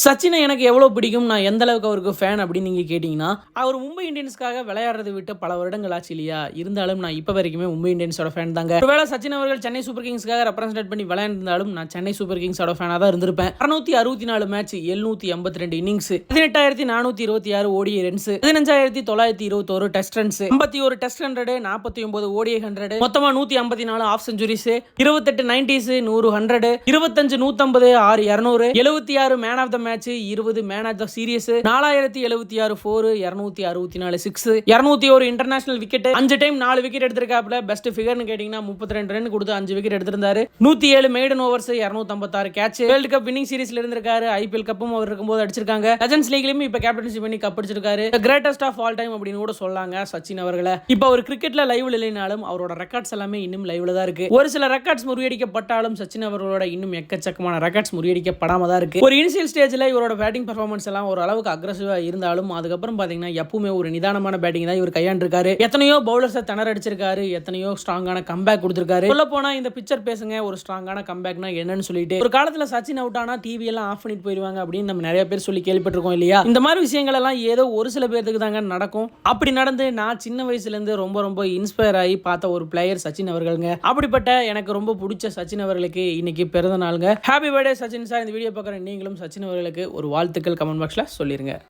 சச்சினை எனக்கு எவ்வளோ பிடிக்கும், நான் எந்த அளவுக்கு அவருக்கு ஃபேன் அப்படின்னு நீங்கள் கேட்டிங்கன்னா, அவர் மும்பை இந்தியன்ஸ்க்காக விளையாடுறதை விட்டு பல வருடங்கள் ஆச்சு இல்லையா? இருந்தாலும் நான் இப்போ வரைக்குமே மும்பை இந்தியன்ஸோட ஃபேன் தாங்க. ஒருவேளை சச்சின் அவர்கள் சென்னை சூப்பர் கிங்ஸ்க்காக ரெப்ரசென்ட் பண்ணி விளையாண்டிருந்தாலும் நான் சென்னை சூப்பர் கிங்ஸோட ஃபேனாக தான் இருந்திருப்பேன். 664 match, 782 innings, 18,426 ODI runs, 15,921 test runs, 51 test 100, 49 ODI 100, மொத்தமா 154 of centuries, 28 90s, 100 100, 25 150, 6 200, 76 man of the match, 20 man of the series, 4076 4, 264 6, 201 international wicket, 5 time 4 wicket எடுத்திருக்காப்ல. பெஸ்ட் ஃபிகர்னு கேட்டிங்கன்னா 32 ரன் கொடுத்து 5 விக்கெட் எடுத்திருந்தாரு. 107 maiden overs, 256 catch. World cup winning சீரிஸ்ல இருந்திருக்காரு. IPL கப்பும் அவர் இருக்கும்போது அடிச்சிருக்காங்க. Legends லீக்லயும் இப்ப கேப்டன்ஷிப் பண்ணி கப் அடிச்சிருக்காரு. கிரேட்டஸ்ட் ஆஃப் ஆல் டைம் அப்படின்னு கூட சொல்லாங்க சச்சின் அவர்களை. இப்ப அவர் கிரிக்கெட்ல லைவ்ல இல்லைனாலும் அவரோட ரெக்கார்ட்ஸ் எல்லாமே இன்னும் லைவ்ல தான் இருக்கு. ஒரு சில ரெக்கார்ட்ஸ் முறியடிக்கப்பட்டாலும் சச்சின் அவர்களோட இன்னும் எக்கச்சக்கமான ரெக்கார்ட்ஸ் முறியடிக்கப்படாம தான் இருக்கு. ஒரு இனிஷியல் ஸ்டேஜ்ல இவரோட பேட்டிங் பெர்ஃபார்மன்ஸ் எல்லாம் ஒரு அளவுக்கு அக்ரெசிவா இருந்தாலும் அதுக்கப்புறம் பாத்தீங்கன்னா எப்பவுமே ஒரு நிதானமான பேட்டிங் தான் இவர் கையாண்டிருக்காரு. எத்தனையோ பவுலர்ஸை திணற அடிச்சிருக்காரு, எத்தனையோ ஸ்ட்ராங்கான கம்பேக் கொடுத்திருக்காரு. சொல்ல போனா இந்த பிக்சர் பேசுங்க, ஒரு ஸ்ட்ராங்கான கம்பேக்னா என்னன்னு சொல்லிட்டு ஒரு காலத்துல சச்சின் அவுட் ஆனா டிவி எல்லாம் ஆஃப் பண்ணிட்டு போயிருவாங்க அப்படின்னு நம்ம நிறைய பேர் சொல்லி கேள்விப்பட்டிருக்கோம் இல்லையா? இந்த மாதிரி விஷயங்கள் எல்லாம் ஏதோ ஒரு சில பேருக்கு தாங்க நடக்கும். அப்படி நடந்து நான் சின்ன வயசுல இருந்து ரொம்ப ரொம்ப இன்ஸ்பயர் ஆகி பார்த்த ஒரு பிளேயர் சச்சின் அவர்களுங்க. அப்படிப்பட்ட எனக்கு ரொம்ப பிடிச்ச சச்சின் அவர்களுக்கு இன்னைக்கு பிறந்த நாளுங்க. Happy birthday Sachin sir. இந்த வீடியோ பார்க்குற நீங்களும் சச்சின் அவர்களுக்கு ஒரு வாழ்த்துக்கள் கமெண்ட் பாக்ஸ்ல சொல்லிருங்க.